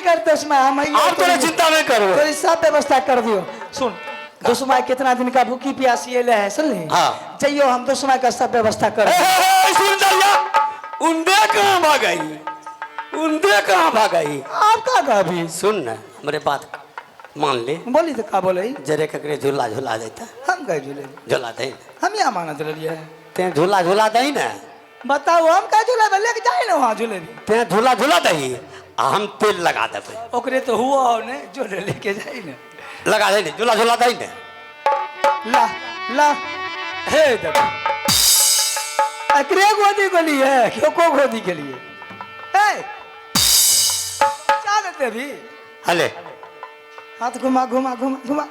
करते उसमें हम आप थोड़ा चिंता नहीं करो, तो सब व्यवस्था कर दियो। सुन दुश्मन कितना दिन का भूखी प्यासी ले है सुन ले। हाँ चाहिए हम दुश्मन का सब व्यवस्था कर सुन जा उन्दे कहाँ भागाई, उन्दे कहाँ भागाई। आपका का भी सुन ना मेरे बात मान ले, बोली तो का बोले जरे ककरे झूला झूला देता, हम कह झूले झूला दे हम यहाँ माना झूले लिए ते झूला झूला दही ना, बताओ हम कह झूले लेके जाए ना वहाँ झूले ते झूला झूला दही हम तेल लगा देते, ओकरे तो हुआ हो ने झूले लेके जाए ना लगा दे झूला झूला दही ना। ला ला हे देखो अकरे गोदी के लिए क्यों को गोदी के लिए ए चालते भी हले हाथ घुमा घुमा घुमा घुमा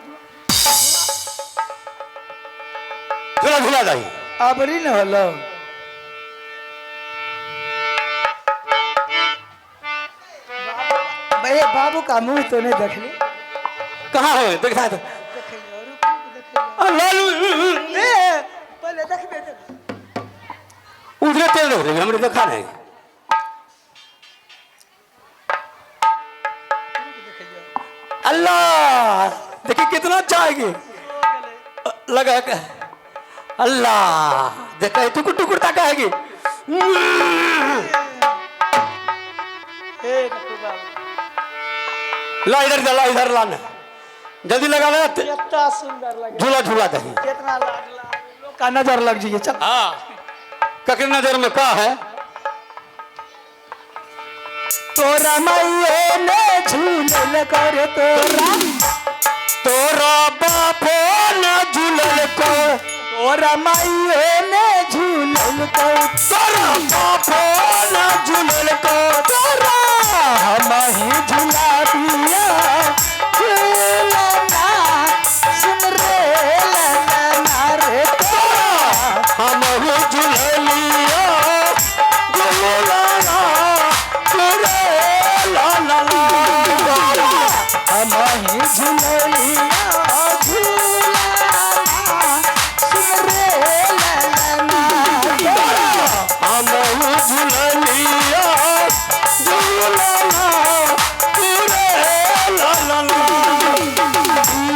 झूला झूला दही अबरी न होलो भाई बाबू का मुंह तो नहीं देख ले कहाँ हो देखा तो लालू पहले देख दे उधरे तेल रख रहे हमने देखा नहीं। अल्लाह देखिए कितना चाहेगी लगा अल्लाह देखा टुकुर टुकुर ताकाएगी। ला इधर ला इधर लाना जल्दी लगा ले कितना सुंदर लगे झूला झूला दही कितना लोग का नजर लग जाइए चल हाँ ककरी नजर में का है तोरा मैये ने झूलल कर तोरा बापो न झूलल को तोरा मैये ने झूलल कर तोरा बापो न झूलल को तोरा हम ही झूला दिया झूलना सुन रे ललना रे तोरा हम ही झूलिया झूलना तुरे ला ला ला हम ही झूलिया झूलना सुन रे ललना हम ही झूलिया झूलना तुरे ला ला ला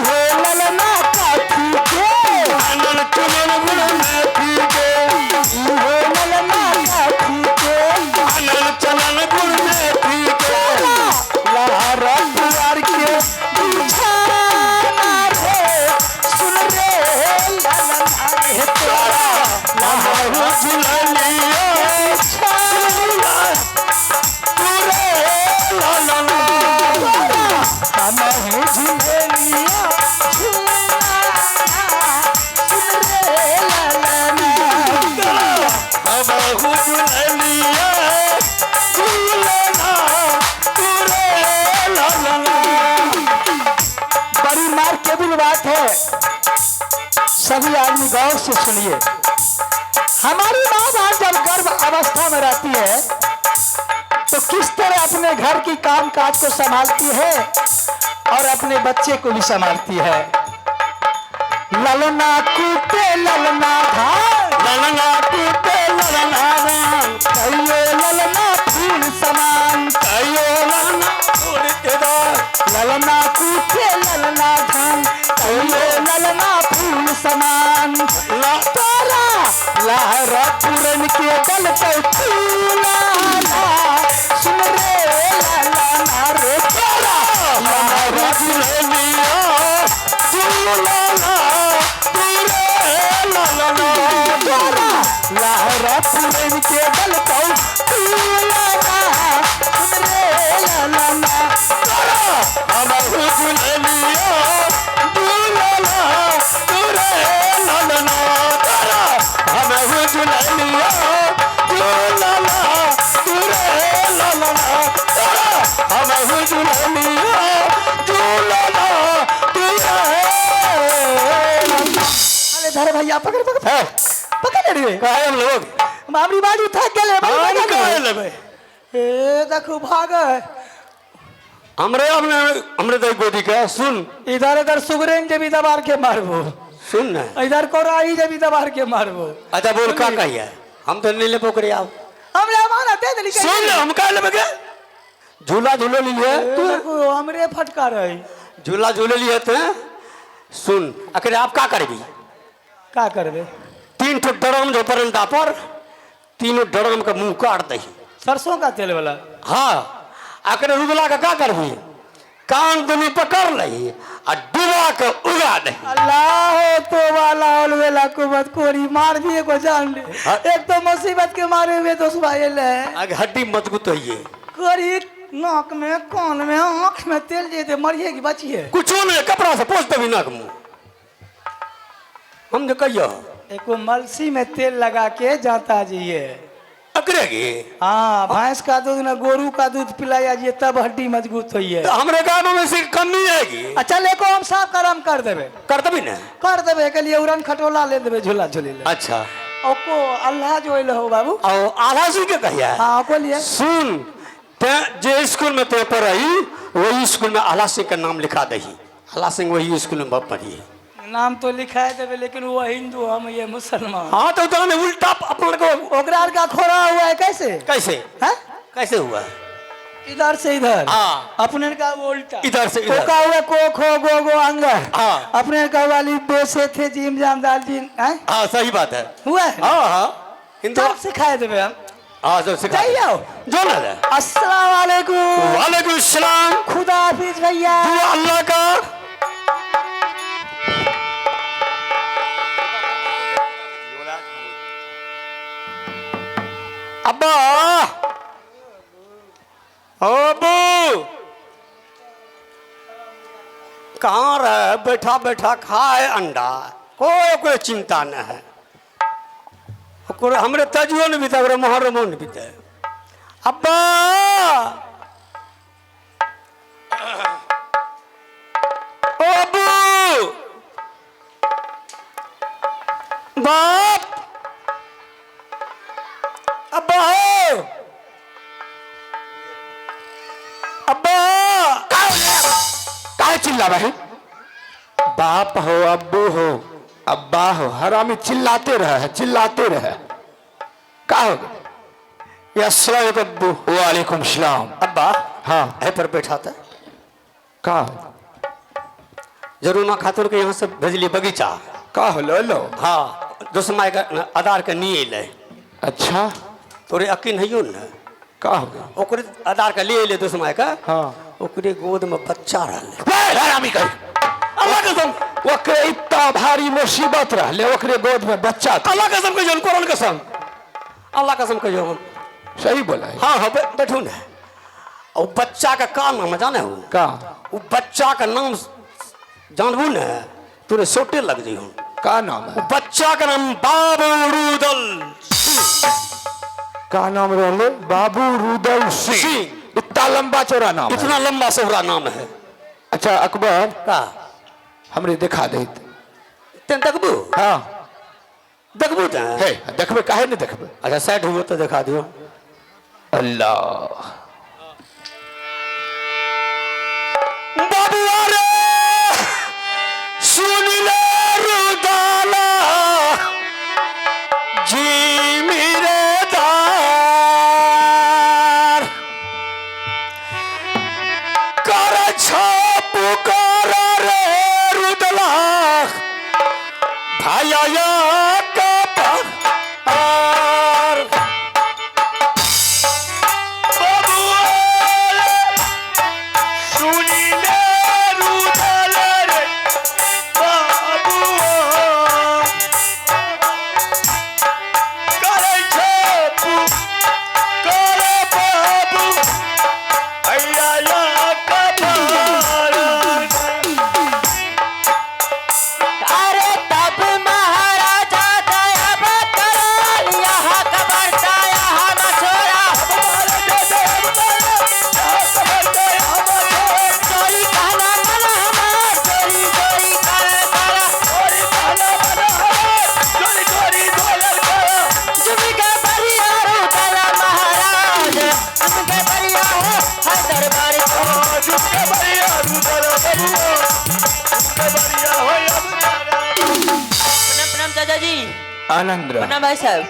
हे ललना काठी के अनल चुनल गुण में पीके हे ललना काठी के अनल चलन गुण में पीके लहरा दुआर के बिछाना रे सुन रे ललना रे तोरा हम झूलिया तुरे ला ला ला हम ही झूलिया झूलना सुन रे ललना हम झूलिया झूलना तुरे ला ला ला। बड़ी मार्केबल बात है सभी आदमी गौर से सुनिए। हमारी माँ बहन जब गर्भ अवस्था में रहती है तो किस तरह अपने घर की काम काज को संभालती है और अपने बच्चे को भी संभालती है। ललना कूटे ललना धान ललना टूटे ललना राम कहियो ललना फूल समान कहियो ललना फूल के दार ललना कूटे ललना धान कहियो ललना फूल समान तोरा लहरा पूरन के दल पर फूलाना सुन रे ललना रे तोरा हम झूलिया झूलना तुरे ला ला ला। तोरा लहरा पूरन के दल पर फूलाना सुन रे ललना हम झूलिया झूलना तुरे ला ला ला। हम झूलिया झूलना तुरे ला ला ला। हम झूलिया झूलना तुरे अरे धर भैया पकड़ पकड़ है पकड़ रे काहे हम लोग मामरी बाजू थक गेले हम काहे लेबे ए देखो भाग हमरे हमरे दई गोदी के सुन इधर इधर सुगरेन जे भी दबार के मारबो सुन ना इधर कोराई जे भी दबार के मारबो अच्छा बोल का कहिए हम तो नीले पोखरी आओ हमरे माना दे देली सुन हम का लेबे के झूला झूले लिए तू हमरे फटका रही झूला झूले लिए थे। सुन अकेले आप का करबी? का करबे? 3 ठो ड्रम जो परंदा पर, तीनों ड्रम का मुंह काट दही। सरसों का तेल वाला। हाँ अकेले रुदला का करबी? कान दुनी पकड़ लही आ डुबा के उगा दही। अल्लाह तो वाला अलवेला कुबत कोरी मार भी को जान ले। एक तो मुसीबत के मारे हुए दोस्त भाई ले आगे हड्डी मजबूत होइए। कोरी नाक में कान में आँख में तेल जेते मरिए की बचिए। कुछ नहीं कपड़ा से पोंछ देबी नाक मुंह। हम जो कहियो एको मलसी में तेल लगा के जाता जाइए। अकरेगी हाँ भैंस का दूध ना गोरू का दूध पिलाया जाइए तब हड्डी मजबूत हुई है। तो हमरे गाँव में से कमी आएगी। अच्छा लेको हम साफ करम कर देवे। कर देबी ना? कर देवे के लिए उड़न खटोला ले देवे झूला झूले ले। अच्छा ओको अल्लाह जो ले हो बाबू। और आधा सी के कहिया? हाँ ओको लिए सुन ते जे स्कूल में ते पढ़ी वही स्कूल में आला सिंह का नाम लिखा दही। आला सिंह वही स्कूल में पढ़ी। नाम तो लिखा है देवे लेकिन वो हिंदू हम ये मुसलमान। हाँ तो उतना में उल्टा अपन को ओकरा का खोरा हुआ है कैसे? कैसे है? कैसे हुआ? इधर से इधर। हाँ अपने का वो उल्टा। इधर से इधर। का हुआ को खो गो गो अंगर। हाँ अपने का वाली बेसे थे जिम जाम दाल जिन। हाँ सही बात है। हुआ है? हाँ हाँ हिंदू तब सिखाए देवे हम। हाँ जो सिखा जाइए जो ना दे। अस्सलाम वालेकुम। वालेकुम सलाम। खुदा हाफिज भैया। दुआ अल्लाह का। अब्बा अबू कहाँ रहे? बैठा बैठा खाए अंडा कोई चिंता न है। हमरे तजुओ न बीते मुहर्रमो न बीते। अब्बा ओ अब्बू बाप अब्बा हो अब्बा काहे चिल्ला रहे? बाप हो अब्बू हो अब्बा हो हरामी चिल्लाते रहे चिल्लाते रहे। का हो अस्सलाम अब्बू। वालेकुम सलाम। अब्बा हाँ है पर बैठा था का जरूर ना खातुर के यहाँ से भेजली बगीचा का हो लो। हाँ दोसमाय का आधार के नहीं ले। अच्छा तोरे यकीन है न का हो ओकरे आधार का ले ले दोसमाय का। हाँ ओकरे गोद में बच्चा रहले। हरामी कर अल्लाह कसम ओकरे इतना भारी मुसीबत रहले ओकरे गोद में बच्चा। अल्लाह कसम के जन कुरान कसम अल्लाह कसम के जन सही बोला। हाँ हाँ बैठो ना। और बच्चा का नाम जाने हो का? वो बच्चा का नाम जानबू न तोरे सोटे लग जी हूँ। का नाम है? बच्चा का नाम बाबू रुदल। का नाम रहले? बाबू रुदल सिंह। इतना लंबा चौड़ा नाम? इतना लंबा चौड़ा नाम है। अच्छा अकबर का हमरे दिखा दे तेन देखबू? हाँ देखबू त है देखबे काहे नहीं देखबे? अच्छा सेट हुआ तो दिखा दियो। अल्लाह बाबू अरे सुन ले रुदाला जी मेरे दार कर छाप कर रे रुदला भाया का पार बाबू सुन ले रुदला रे बाबू कर छाप कर बाबू भैया का पार। अरे तब महाराजा दया बकराल यहाँ कबरता यहाँ मछोरा चोरी कहना मना हमार चोरी चोरी कर जुमी के बरिया रुदला महाराज जुमी के बरिया हो हर दरबार प्रणाम प्रणाम चाचा जी। आनंद रह। प्रणाम भाई साहब।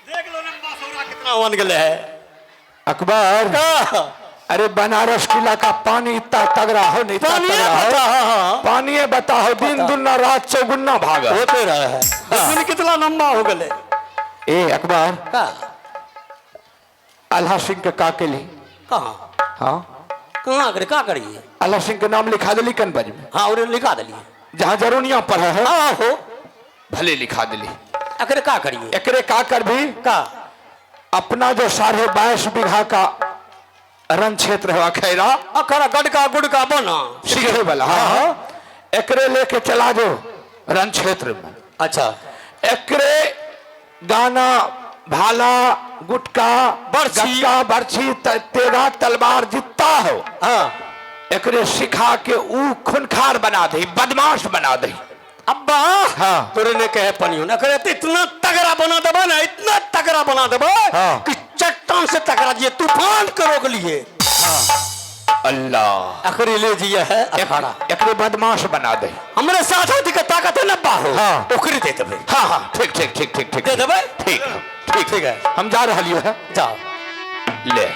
देख लो लंबा सौरा कितना बन गए है। अकबर, का अरे बनारस किला का पानी इतना तगड़ा हो, नहीं इतना पानी तगड़ा बता, हो, हाँ। पानी बताओ, दिन दुना रात चौगुना भागा होते रहे है। दिन कितना लंबा हो गए ए अकबर, का अल्लाह सिंह के का के ली, कहाँ हाँ कहाँ करे का करिए अल्लाह सिंह के नाम लिखा दिली कनबज में, हाँ और लिखा दिलिए जहाँ जरूनिया पढ़े है हाँ हो भले लिखा दिली। अकरे का करिए एकरे का कर भी का अपना जो 22.5 बीघा का रन क्षेत्र है खैरा अखरा गड़का गुड़का बना सीखे वाला, हाँ एकरे लेके चला जो रन क्षेत्र में। अच्छा एकरे गाना भाला गुटका बरछी। गक्का बर्छी तेगा तलवार जितना हो हाँ एकरे सिखा के ऊ खूनखार बना दे, बदमाश बना दे। अब्बा हाँ। तोरे ने कहे पनियो ना करे तो इतना तगड़ा बना देबा ना, इतना तगड़ा बना देबा हाँ। कि चट्टान से टकरा दिए, तूफान को रोक लिए। अल्लाह अखरे ले दिया है अखाड़ा एकरे बदमाश बना दे। हमरे साथ होती का ताकत है ना बाहो हाँ। ओकरी दे देबे हाँ हाँ ठीक ठीक ठीक ठीक ठीक दे देबे ठीक है, ठीक ठीक है हम जा रहा लियो है, जाओ ले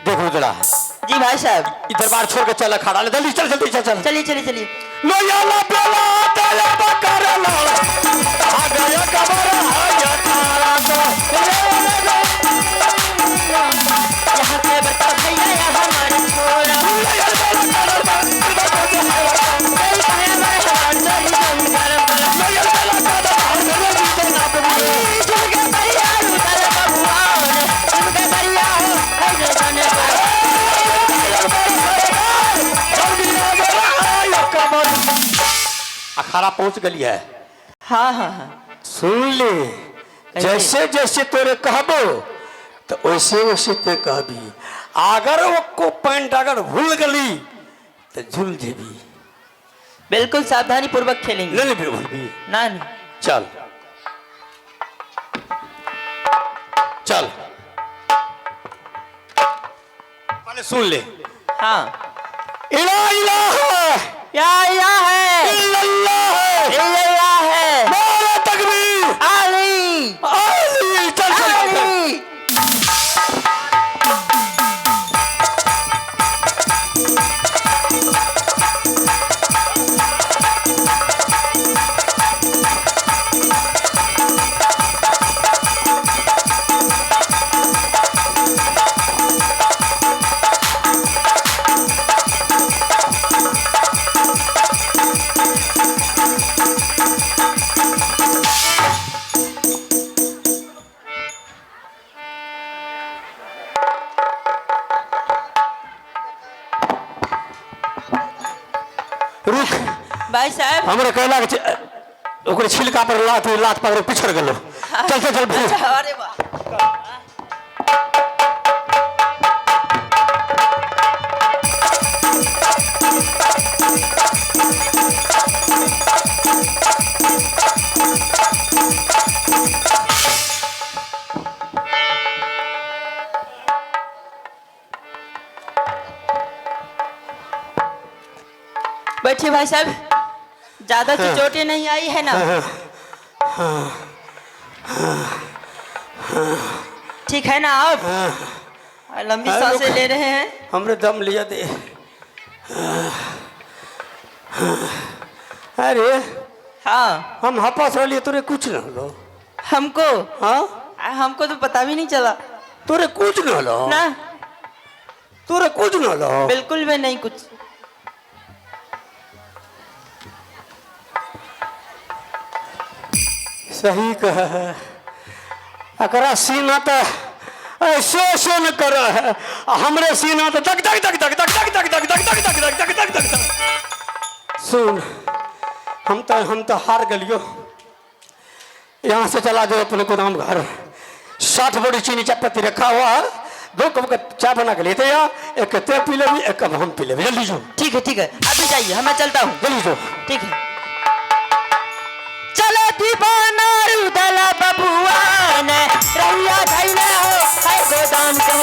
देखो जरा जी भाई साहब, इधर बार छोड़ के चल अखाड़ा ले, जल्दी चल जल्दी चल चल चलिए चलिए चलिए। लोयाला बेला तेरा बकरला आ गया कबर आया तारा तो यहाँ के बता भैया या हमारे छोरा अखाड़ा पहुंच गई है। हाँ हाँ हाँ सुन ले, जैसे जैसे तोरे कहबो तो वैसे वैसे ते कहबी। अगर वो को पैंट अगर भूल गली तो झूल जेबी। बिल्कुल सावधानी पूर्वक खेलेंगे। नहीं फिर भूलबी। ना नहीं। चल चल मैंने सुन ले। हाँ इला इला है या है इल्लल्लाह है या है नारा तकबीर अली अली चल चल चल। अली। रुक भाई साहब हमरे कहला के ओकरे छिलका पर लात पकड़ पिछड़ गेलो। चल चल चल भाई। अरे वाह बैठिए भाई साहब, ज्यादा तो चोटें नहीं आई है ना? ठीक है ना आप? लंबी सांसें ले रहे हैं। हमरे दम लिया दे। अरे हाँ हम हपास रह तोरे कुछ न हलो। हमको हाँ हमको तो पता भी नहीं चला तोरे कुछ न हलो ना, तोरे कुछ न हलो। बिल्कुल भी नहीं कुछ। सही कह है। अकरा सीना तो ऐसे ऐसे न कर है, हमरे सीना तो दग दग दग दग दग दग दग दग दग दग दग दग दग दग दग। सुन हम तो हार गलियो। यहाँ से चला जाओ अपने गोदाम घर। 60 बोरी चीनी चायपत्ती रखा हुआ है, 2 कप का चाय बना के लेते या एक ते पी लेगी, एक कप हम पी लेंगे। जल्दी जो। ठीक है आप भी जाइए, मैं चलता हूँ। जल्दी जो। ठीक है। चलो दीवाना रुदला बबुआन रहिया धैले हो है गोदाम के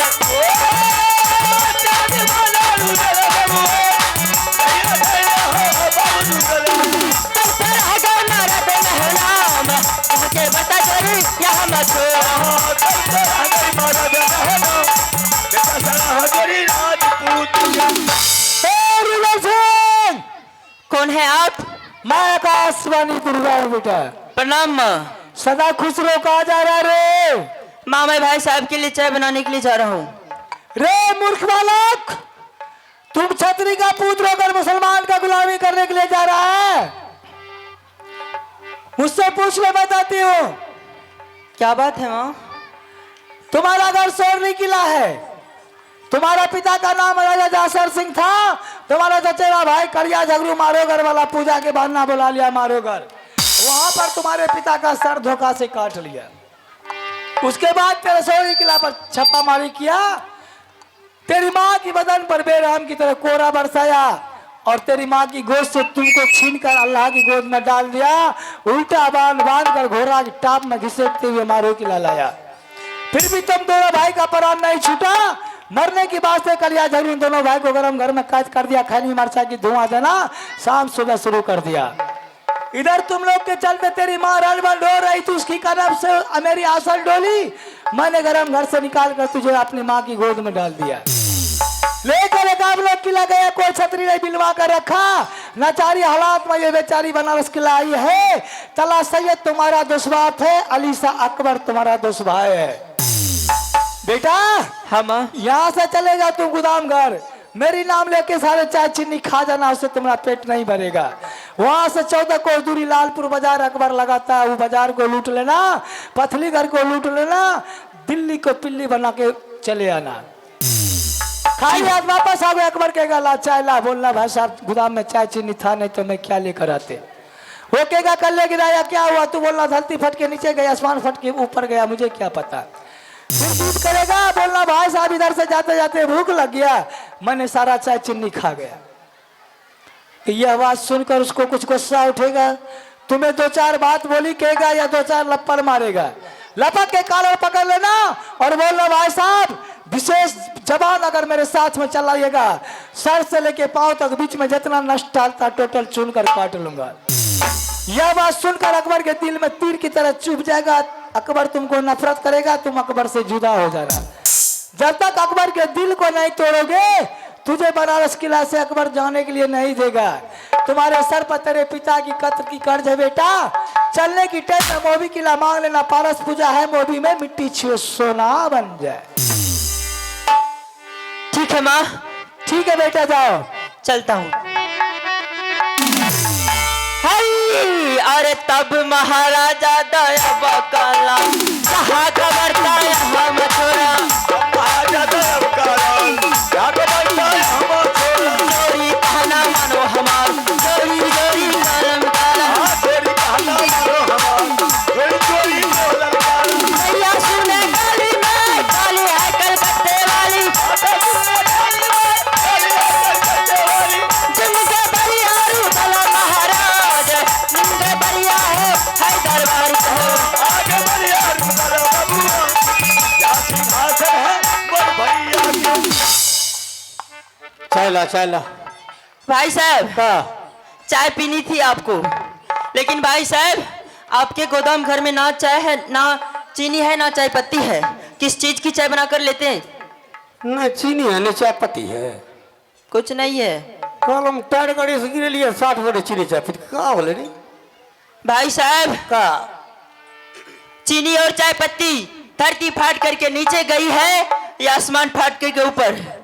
दीवाना रुदला बबुआन रहिया धैले हो बाबू रुदला तर है गाना रे बेनहलाम कौन है आप? मैं आकाशवाणी दुर्गा हूँ बेटा। प्रणाम माँ। सदा खुश रहो। कहा जा रहा रे? माँ मैं भाई साहब के लिए चाय बनाने के लिए जा रहा हूँ। रे मूर्ख बालक, तुम छतरी का पुत्र होकर मुसलमान का गुलामी करने के लिए जा रहा है? मुझसे पूछ ले, बताती हूँ। क्या बात है माँ? तुम्हारा घर सोरनी किला है। तुम्हारा पिता का नाम राजा जासर सिंह था। तुम्हारा चचेरा भाई करिया झगड़ू मारोगर वाला पूजा के बहाना बुला लिया मारोगर। वहां पर तुम्हारे पिता का सर धोखा से काट लिया। उसके बाद तेरे सोरनी किला पर छापामारी किया। तेरी माँ की बदन पर बेरहम की तरह कोरा बरसाया और तेरी माँ की गोद से तुमको छीनकर अल्लाह की गोद में डाल दिया। उल्टा बांध कर घोड़ा की टाप में घिसेटते हुए मारो किला लाया। फिर भी तुम दोनों भाई का प्राण नहीं छूटा। मरने की बात से कलिया झगड़ू दोनों भाई को गरम घर में कैद कर दिया। खैनी मरचा की धुआं देना शाम सुबह शुरू कर दिया। इधर तुम लोग के चलते तेरी माँ रन डो रही थी। उसकी कदम से मेरी आसल डोली। मैंने गरम घर से निकाल कर तुझे अपनी माँ की गोद में डाल दिया। लेकर एक आप लोग किला गया। कोई छतरी नहीं बिलवा कर रखा। नाचारी हालात में ये बेचारी बनारस किला आई है। तला सैयद तुम्हारा दुश्वाप है। अली शाह अकबर तुम्हारा दुश्भाई है। बेटा हाँ माँ। यहाँ से चले जा तू गोदाम घर। मेरी नाम लेके सारे चाय चीनी खा जाना, उससे तुम्हारा पेट नहीं भरेगा। वहां से 14 कोस दूरी लालपुर बाजार अकबर लगाता है। वो बाजार को लूट लेना, पथली घर को लूट लेना, दिल्ली को पिल्ली बना के चले आना। खाली आज वापस आ गए। अकबर कहेगा ला चाय ला। बोलना भाई साहब गोदाम में चाय चीनी था नहीं तो मैं क्या लेकर आते। वो कहेगा कल ले गिराया क्या हुआ? तू बोलना धरती फट के नीचे गया, आसमान फट के ऊपर गया, मुझे क्या पता। फिर दूध करेगा। बोलना भाई साहब इधर से जाते जाते भूख लग गया, मैंने सारा चाय चीनी खा गया। ये आवाज सुनकर उसको कुछ गुस्सा उठेगा। तुम्हें 2-4 बात बोली कहेगा या 2-4 लप्पर मारेगा। लपक के कॉलर पकड़ लेना और बोलना भाई साहब विशेष जवान अगर मेरे साथ में चलाइएगा, सर से लेके पांव तक बीच में जितना नष्ट डालता टोटल चुन कर काट लूंगा। यह बात सुनकर अकबर के दिल में तीर की तरह चुभ जाएगा। अकबर तुमको नफरत करेगा, तुम अकबर से जुदा हो जाना। जब तक अकबर के दिल को नहीं तोड़ोगे तुझे बनारस किला से अकबर जाने के लिए नहीं देगा। तुम्हारे सर पर तेरे पिता की कत्ल की कर्ज है बेटा। चलने की टाइम में मोबी किला मांग लेना। पारस पूजा है मोबी में, मिट्टी छुए सोना बन जाए। ठीक है माँ। ठीक है बेटा जाओ। चलता हूँ। अरे तब महाराजा दया बकाला कहा खबर पाया हम छोरा। चोरी कहना मानो हमार चोरी चोरी कलम काला। भैया सुने काली में काली है कलकत्ते वाली। जिनके बरियारू भला महाराज जिनके बरिया हो है दरबारी हो। चला भाई साहब चाय पीनी थी आपको, लेकिन भाई साहब आपके गोदाम घर में ना चाय है, ना चीनी है, ना चाय पत्ती है। किस चीज की चाय बनाकर लेते हैं? न चीनी है न चाय पत्ती है। कुछ नहीं है कल हम टायर गाड़ी से गिरे लिए 60 बोरे चीनी चाय पत्ती का बोले नहीं भाई साहब। का चीनी और चाय पत्ती धरती फाट करके नीचे गई है या आसमान फाट करके ऊपर,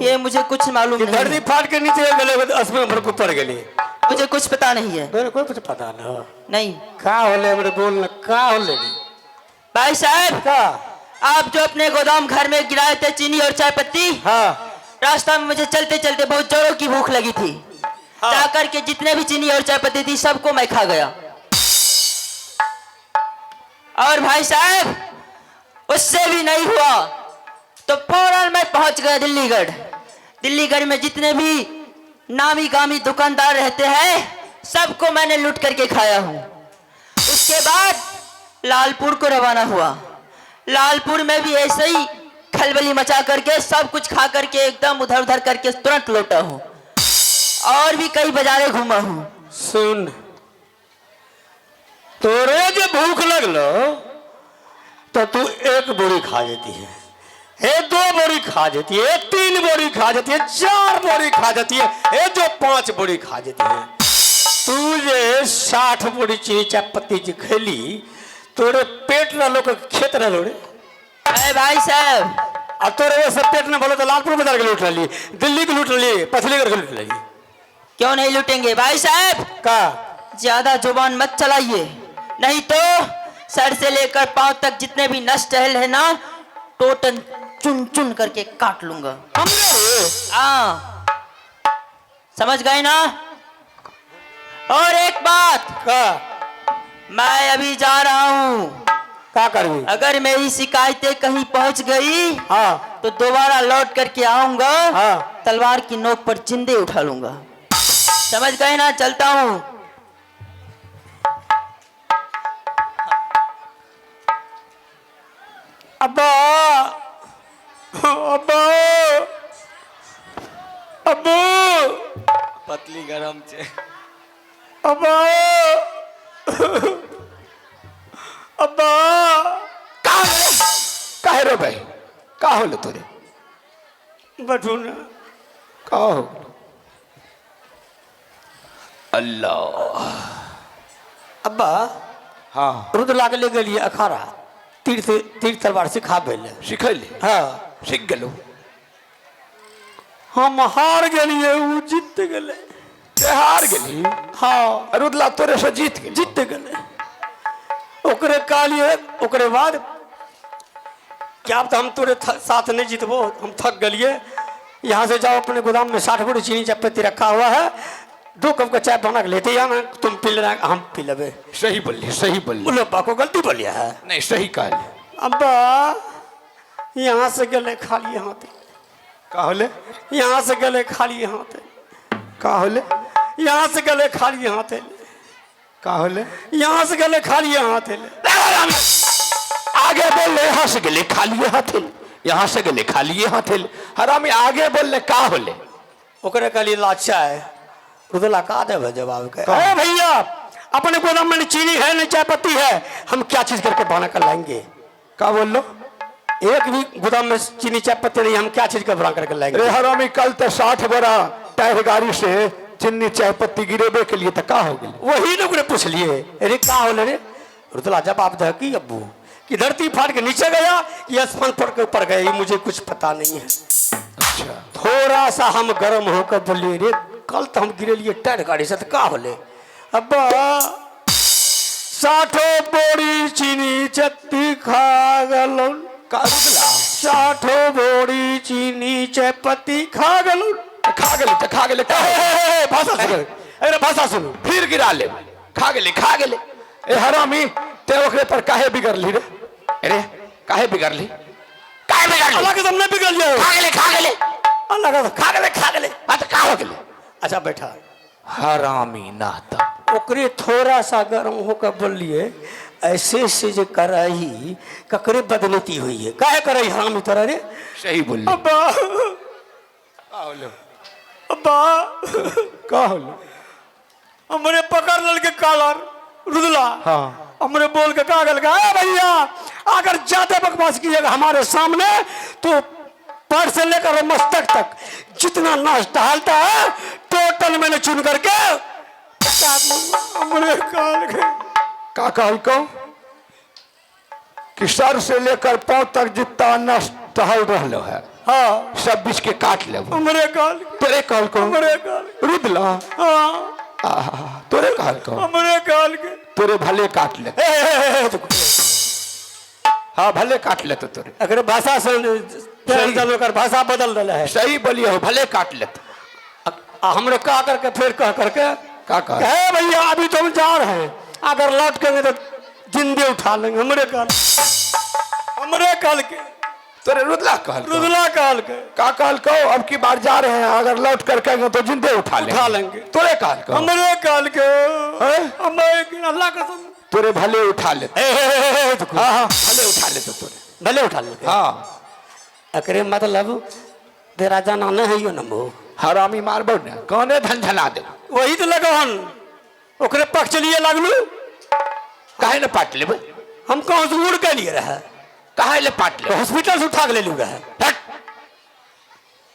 ये मुझे कुछ मालूम नहीं। धरती फाट के नीचे गले आसमान भर ऊपर गली। मुझे कुछ पता नहीं है। मेरे को कुछ पता ना नहीं का होले मेरे बोलना का होले भाई साहब। का आप जो अपने गोदाम घर में गिराए थे चीनी और चाय पत्ती, हाँ रास्ता में मुझे चलते चलते बहुत जोरों की भूख लगी थी। जाकर के जितने भी चीनी और चाय पत्ती थी सबको मैं खा गया। और भाई साहब उससे भी नहीं हुआ तो फौरन मैं पहुंच गया दिल्लीगढ़। दिल्लीगढ़ में जितने भी नामी गामी दुकानदार रहते हैं सबको मैंने लूट करके खाया हूं। उसके बाद लालपुर को रवाना हुआ। लालपुर में भी ऐसे ही खलबली मचा करके सब कुछ खा करके एकदम उधर उधर करके तुरंत लौटा हूं। और भी कई बाजारें घूमा हूं। सुन तोरे जो भूख लगलो तो तो तू एक बोरी खा जाती है, ये 2 बोरी खा जाती है, 3 बोरी खा जाती है, 4 बोरी खा जाती है, ये जो 5 बोरी खा जाती है। तू जे 60 बोरी चीनी चाय पत्ती जी खेली, तोरे पेट न लोग खेत न लोड़े। अरे भाई साहब, और तोरे वैसे पेट न बोलो तो लालपुर बाजार के लूट ली, दिल्ली की लूट ली, पथलीगढ़ की लूट ली। क्यों नहीं लूटेंगे भाई साहब? का ज्यादा जुबान मत चलाइए, नहीं तो सर से लेकर पांव तक जितने भी नस टहल है ना, टोटल चुन चुन करके काट लूंगा। हाँ, समझ गए ना? और एक बात, का मैं अभी जा रहा हूँ। का करवी? अगर मेरी शिकायतें कहीं पहुंच गई हाँ तो दोबारा लौट करके आऊंगा। हाँ। तलवार की नोक पर जिंदे उठा लूंगा। समझ गए ना? चलता हूँ। अब्बा, अब्बा, अब्बू, पतली गरम छे। अब्बा, अब्बा। काहे रो भाई, का होले तोरे? बैठू ना। का हो? अल्लाह। अब्बा, हाँ रुद्र ले गेलिए अखाड़ा, तीर तलवार सिखा भेल। सिखल हाँ, सीख गेलो। हम हार गेलिए, वो जीत गेले। ते हार गेली? हाँ, रुदला तोरे से जीत गेली। जीत गेले। ओकरे कालिए, ओकरे बाद क्या अब तो हम तोरे साथ नहीं जीतबो, हम थक गलिए। यहाँ से जाओ, अपने गोदाम में 60 बोरी चीनी चाय पत्ती रखा हुआ है, 2 कप का चाय बना के लेते या ना, तुम पी लेना, हम पी लेबे। सही बोली, सही बोली। बोलो बा को गलती बोलिया है। नहीं सही कहले। अब्बा, यहाँ से गले खाली हाथ, का होले? यहाँ से गले खाली हाथ, का होले? यहाँ से गले खाली हाथ, का होले? यहाँ से गले खाली हाथ। आगे बोल ले, यहाँ से गले खाली हाथ, यहाँ से गले खाली हाथ। हरामी आगे बोल ले, का होले? ओकरे काली लाचा है, रुदला का देवे जवाब के? अरे भैया, अपने गोदाम में चीनी है नहीं चाय पत्ती है, हम क्या चीज करके बना कर लाएंगे? का बोल लो? एक भी गोदाम में चीनी चाय पत्ती नहीं, हम क्या चीज का बना करके लाएंगे? अरे हरामी, कल तो 60 बोरा टायर गाड़ी से चीनी चाय पत्ती गिरेबे के लिए तो का हो गई? वही लोग ने पूछ लिए, अरे का हो रे? रुदला जवाब दे कि अब्बू कि धरती फाड़ के नीचे गया कि आसमान फट के ऊपर गया, मुझे कुछ पता नहीं है। अच्छा, थोड़ा सा हम गर्म होकर बोलिए, रे कल तो हम गिरे लिए टायर गाड़ी से, तो का होले? अब्बा, 60 बोरी चीनी चत्ती खा गलो। का रुदला? 60 बोरी चीनी चाय पत्ती खा गलो। खा गेले तो खा गेले। भाषा सुनो, अरे भाषा सुनो। फिर गिरा ले। खा गेले, खा गेले। ए हरामी, ते ओकरे पर काहे बिगड़ली रे? अरे काहे बिगड़ली? काहे बिगड़ली? अल्लाह के सामने बिगड़ जाओ। खा गेले, खा गेले। अल्लाह का खा गेले, खा गेले। अच्छा का हो गेले? अच्छा बैठा। हरामी नाता। ओकरे थोड़ा सा गर्म होकर बोलिए, ऐसे से जो कराही ककरे बदनीति हुई है, काहे कराही हरामी तरह रे? सही बोली। अब्बा, का होले? अब्बा, का होले? हमरे पकड़ लल के कालर रुदला। हाँ। हमरे बोल के कागल का, भैया अगर ज्यादा बकवास कीजिएगा हमारे सामने तो पैर से लेकर मस्तक तक जितना नाच टहलता है टोटल मैंने चुन करके हमरे काल के। का कहल को? कि सर से लेकर पांव तक जितना नस टहल रहलो है, हाँ, सब बीच के काट ले। हमरे काल के, तोरे कहल को? हमरे काल के। रुदला? हाँ, तोरे कहल को? हमरे काल के। तोरे भले काट ले। हाँ भले काट ले तो तोरे। अगर भाषा से कर भाषा बदल रहा है। सही बोलिए हो, भले काट ले। हमरे का करके फिर कह करके का कह? कहे भैया अभी तो हम जा रहे हैं, अगर लौट के तो जिंदे उठा लेंगे। हमरे काल के तोरे रुदला कहल को? रुदला काल के। का कहल को? अब की बार जा रहे हैं, अगर लौट कर कहेंगे तो जिंदे उठा लेंगे। तोरे कहल को? हमरे काल के। अल्लाह कसम तोरे भले उठा ले। हाँ हाँ भले उठा ले तो तोरे भले उठा ले। हाँ। अकरे मतलब तेरा जाना नहीं है यो नमो। हरामी मारबो ना, कौने झंझना दे। वही तो लगन ओकरे पक्ष लिए लगलू। काहे न पाट लेबे? हम कहाँ से उड़ के लिए रहा? कहा ले पाट ले हॉस्पिटल से उठा के ले लूगा है। हट।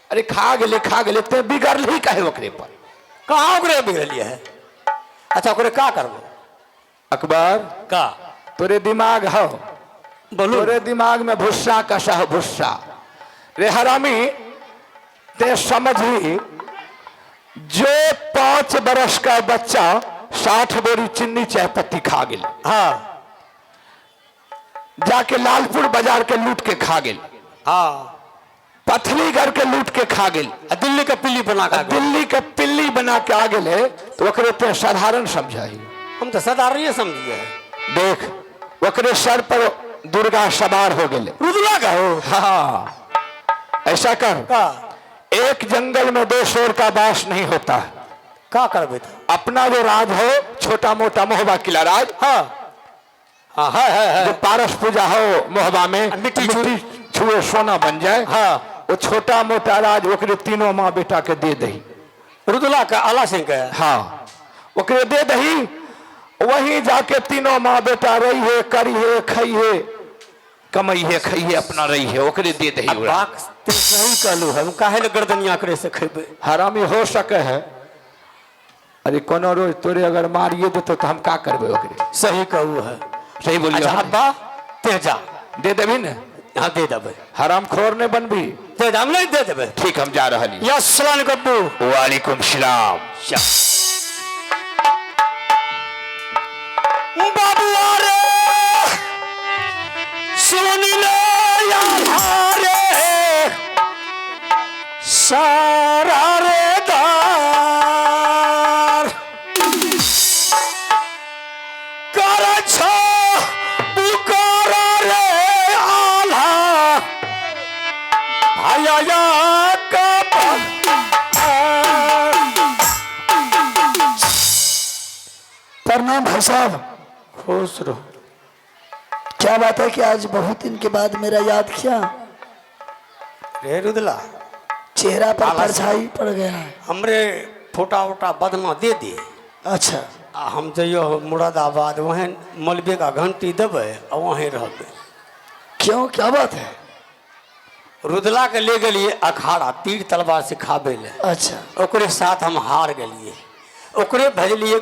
अरे खा गेले ते बिगड़ ही काहे ओकरे पर। कहाँ ओकरे बिगड़लिए है? अच्छा ओकरे का करबो? अकबर का तोरे दिमाग हो, बोलू तोरे दिमाग में भुस्सा कसा हो भुस्सा। रे हरामी ते समझी, जो 5 बरस का बच्चा 60 बोरी चीनी चाय पत्ती खा गेल, हाँ जाके लालपुर बाजार के लूट के खा गेल, हाँ पथलीगढ़ के लूट के खा गेल, दिल्ली का पिल्ली बना का दिल्ली के पिल्ली बना के आ गेले, तो ओकरे ते साधारण समझाई। हम तो साधारण समझिए है। देख ओकरे सर पर दुर्गा सवार हो गेले। रुदला का हो? हाँ ऐसा कर, का एक जंगल में 2 शेर का वास नहीं होता। का करबे तो? अपना जो राज हो छोटा मोटा मोहबा किला राज, हाँ हाँ है जो पारस पूजा हो मोहबा में मिट्टी छुए सोना बन जाए, हाँ वो छोटा मोटा राज ओकरे तीनों माँ बेटा के दे दही। रुदला का आला सिंह का? हाँ ओकरे दे दही, वहीं जाके तीनों माँ बेटा रही है, करी है, खई है, कमई है, खई है, अपना रही है, ओकरे दे दही। बात ते सही कहलू है। हम काहे ले गर्दनिया करे से खेबे? हरामी हो सके है। अरे कोनो रोज तोरे अगर मारिए देतो तो हम का करबे ओकरे? सही कहू है। सही बोलिए। अच्छा अब्बा तेजा दे देबी ने? हाँ दे देबे। हराम खोर ने बनबी? दे दे, हम नहीं दे देबे। ठीक हम जा रहे हैं। अस्सलाम वालेकुम। वालेकुम सलाम। बाबू आ रे सुनी ले यार रे सारा रे दार कर छो पुकार रे आला आया या का प्रणाम भाई साहब। खुश रहो। क्या बात है कि आज बहुत दिन के बाद मेरा याद किया? रे रुदला चेहरा पर परछाई पड़ गया है। हमरे फोटा वोटा बदमा दे दे। अच्छा आ हम जइयो मुरादाबाद, वहीं मलबे का घंटी देवे और वहीं रहबे। क्यों, क्या बात है? रुदला के ले गलिए अखाड़ा तीर तलवार सिखाबे ले। अच्छा ओकरे साथ हम हार गलिए। ओकरे भेजलिए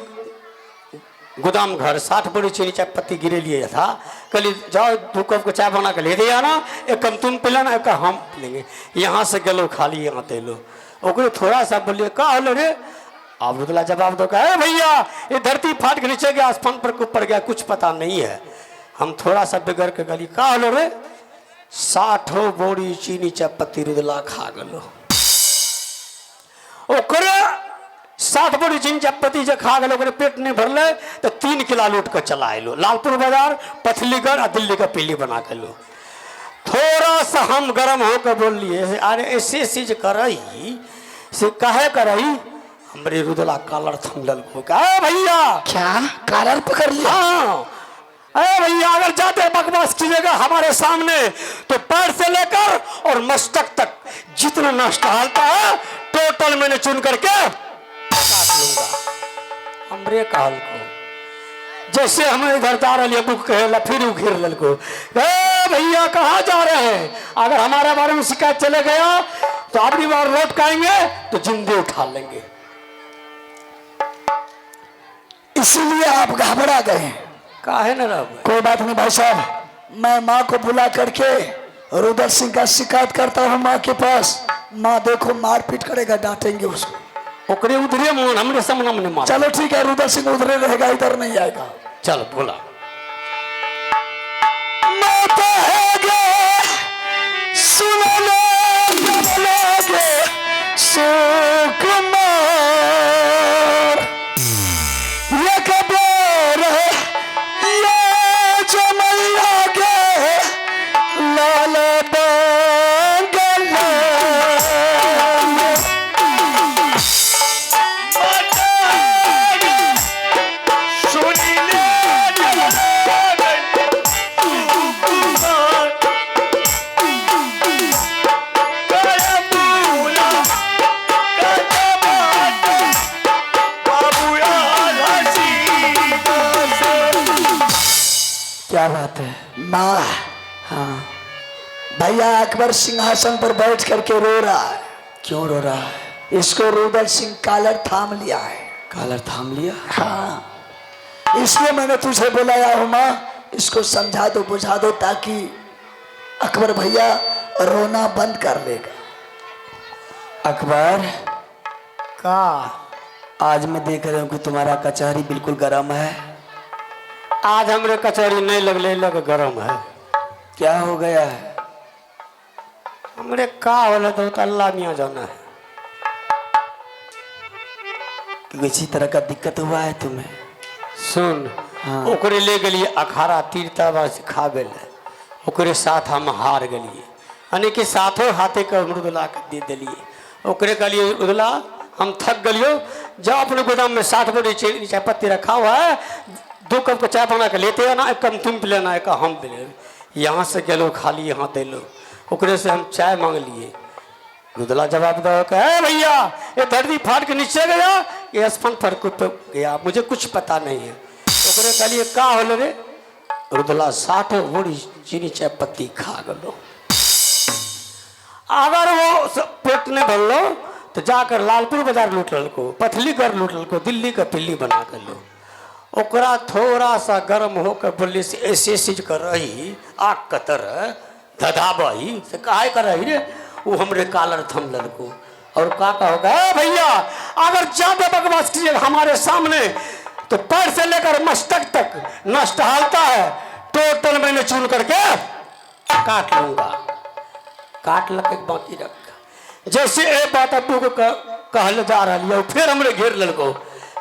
गोदाम घर 60 बोरी चीनी चाय पत्ती गिरे लिए था। कहली जाओ 2 कप को चाय बना के ले दे आना, 1 कप तुम पिलाना, 1 कप हम पिलेंगे। यहाँ से गलो खाली यहाँ तेलो। ओकरे थोड़ा सा बोलिए का हलो रे? अब रुदला जवाब दो का भैया ये धरती फाट के नीचे गया, आसमान पर ऊपर गया, कुछ पता नहीं है। हम थोड़ा सा बिगड़ के गली का हलो रे? 60 बोरी चीनी चाय पत्ती रुदला खा गलो। ओकरे 60 बोरी चीनी चाय पत्ती जो खा गलो, ओकरे पेट नहीं भरले तो 3 किला लूट कर चला आलो। लालपुर बाजार, पथलीगढ़ और दिल्ली का पिल्ली बना के लो। थोड़ा सा हम गर्म होकर बोल लिए अरे ऐसे चीज करई से कहे करई। हमरे रुदला कालर थमलल को कहा भैया क्या कालर पकड़ लिया? हाँ अरे भैया अगर जाते बकवास कीजिएगा हमारे सामने तो पैर से लेकर और मस्तक तक जितना नष्ट हालता है टोटल मैंने चुन करके काट लूंगा। हमरे काल को जैसे हमें इधर जा रही बुक कहेला फिर घेर लल को भैया कहाँ जा रहे हैं? अगर हमारे बारे में शिकायत चले गया तो अगली बार लौट के आएंगे तो जिंदे उठा लेंगे। इसीलिए आप घबरा गए? काहे न रहे? कोई बात नहीं भाई साहब, मैं माँ को बुला करके रुदल सिंह का शिकायत करता हूँ माँ के पास। माँ देखो मारपीट करेगा, डांटेंगे उसको। ओकरे उधरे मोहन हमरे सामने हमने मार। चलो ठीक है, रुदल सिंह उधरे रहेगा, इधर नहीं आएगा। चल बोला सुकुमार ये खबर ये जो मैया के लाल बंगला क्या बात है माँ? हाँ भैया अकबर सिंहासन पर बैठ करके रो रहा है। क्यों रो रहा है? इसको रुदल सिंह कॉलर थाम लिया है। कॉलर थाम लिया? हाँ इसलिए मैंने तुझे बुलाया हूँ माँ, इसको समझा दो बुझा दो ताकि अकबर भैया रोना बंद कर लेगा। अकबर, का आज मैं देख रहा हूँ कि तुम्हारा कचहरी बिल्कुल गर्म है। आज हमरे कचहरी नहीं लगले लग गरम है। क्या हो गया है? हमरे का होला तो अल्लाह मियाँ जाना है। किसी तरह का दिक्कत हुआ है तुम्हें? सुन, हाँ। ओकरे ले गलिए अखाड़ा तीर्थावा सिखा गेल, ओकरे साथ हम हार गलिए, यानी कि साथों हाथे का मृदुला के दे दिलिए। ओकरे कहलिए उदला हम थक गलियो, जाओ अपने गोदाम में 60 बोरी चाय पत्ती रखा हुआ है, 2 कप का चाय बना के लेते आना, 1 कप तुम पिलाना, 1 कप हम पिले। यहाँ से गेलो खाली यहाँ दे लो, ओकरे से हम चाय मांग लिए। रुदला जवाब दो कहे भैया ये धरती फाट के नीचे गया, ये आसमान पर गया, मुझे कुछ पता नहीं है। ओकरे कहलिए का होलो रे? रुदला 60 बोरी चीनी चाय पत्ती खा गलो। अगर वो पेट ने भर लो तो जाकर लालपुर बाजार लूट लो, पथलीगढ़ लूट लो, दिल्ली का पिल्ली बना कर लो। ओकरा थोड़ा सा गर्म होकर बोले से ऐसे चीज कर रही आग कतर धधाबही से काहे कर रही रे? वो हमरे कॉलर थम लड़को और का होगा भैया अगर ज्यादा बकवास कीजिएगा हमारे सामने तो पैर से लेकर मस्तक तक नष्ट हालता है, टोटल मैंने चून करके काट लूंगा। काट लग बाकी रख। जैसे एक बात अब्बू को कहल जा रही है, फिर हमरे घेर लड़को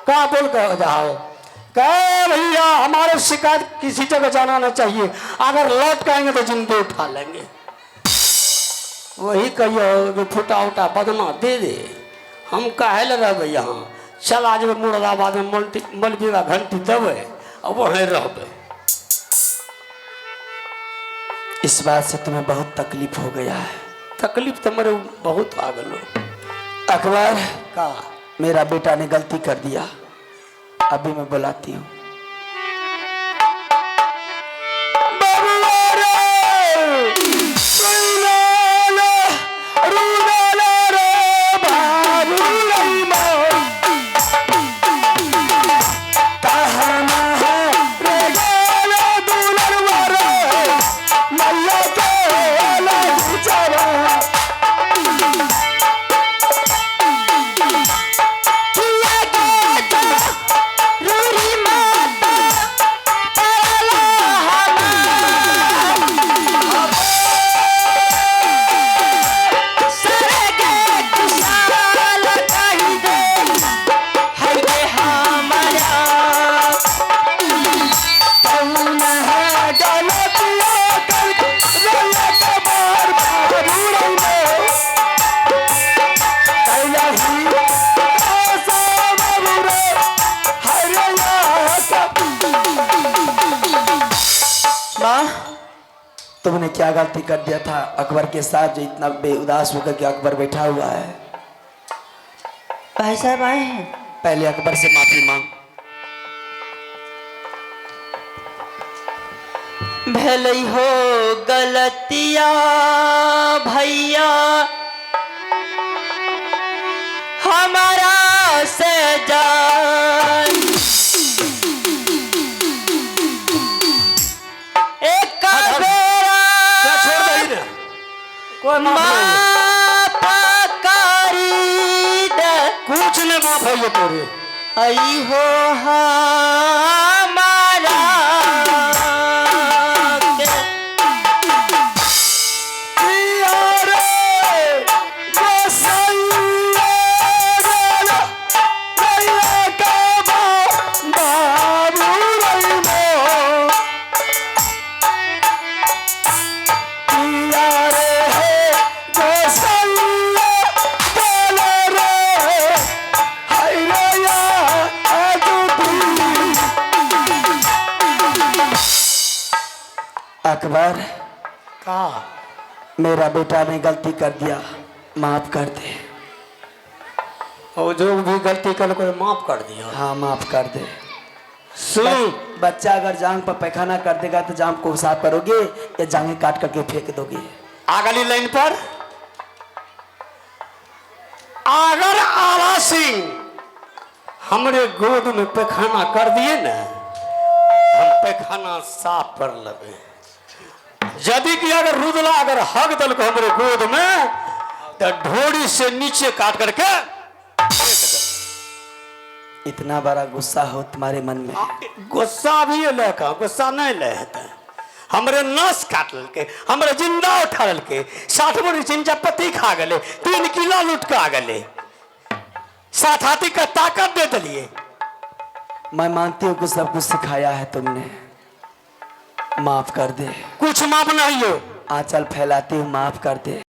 कहा बोल कर जाओ कहे भैया हमारे शिकायत किसी जगह जाना ना चाहिए, अगर लौट के आएंगे तो जिंदगी उठा लेंगे। वही कहियो फुटा उटा बदना दे दे, हम काहे लगा भैया हाँ चल आज मुरादाबाद में मलबीवा घंटी दबे और वहीं रहबे। इस बात से तुम्हें बहुत तकलीफ हो गया है? तकलीफ तो मेरे बहुत आ गलो। अकबर का मेरा बेटा ने गलती कर दिया, अभी मैं बुलाती हूँ। तुमने क्या गलती कर दिया था अकबर के साथ जो इतना बेउदास होकर के अकबर बैठा हुआ है? भाई साहब आए हैं। पहले अकबर से माफी मांग। भले हो गलतिया भैया हमारा से जान, एक कुछ न माफ है ये पूरे आई हो हमारा अकबर का मेरा बेटा ने गलती कर दिया, माफ कर दे। और जो भी गलती कर को माफ कर दिया। हाँ माफ कर दे। सुन, बच्चा अगर जांग पर पैखाना कर देगा तो जांग को साफ करोगे या जांघें काट करके फेंक दोगे? अगली लाइन पर, अगर आला सिंह हमरे गोद में पैखाना कर दिए ना, हम पैखाना साफ कर लेबे। यदि कि अगर रुदला अगर हग दल को हमरे गोद में, तो ढोड़ी से नीचे काट करके फेंक दे। इतना बड़ा गुस्सा हो तुम्हारे मन में? गुस्सा भी ले का, गुस्सा नहीं ले है। हमरे नस काट लके, हमरे जिंदा उठा लके, 60 बोरी चिंचा पत्ती खा गले, 3 किलो लूट के आ गले, 7 हाथी का ताकत दे दिलिए। मैं मानती हूँ कि सब कुछ सिखाया है तुमने, माफ कर दे। कुछ माफ नहीं हो। आंचल फैलाती हूँ, माफ कर दे।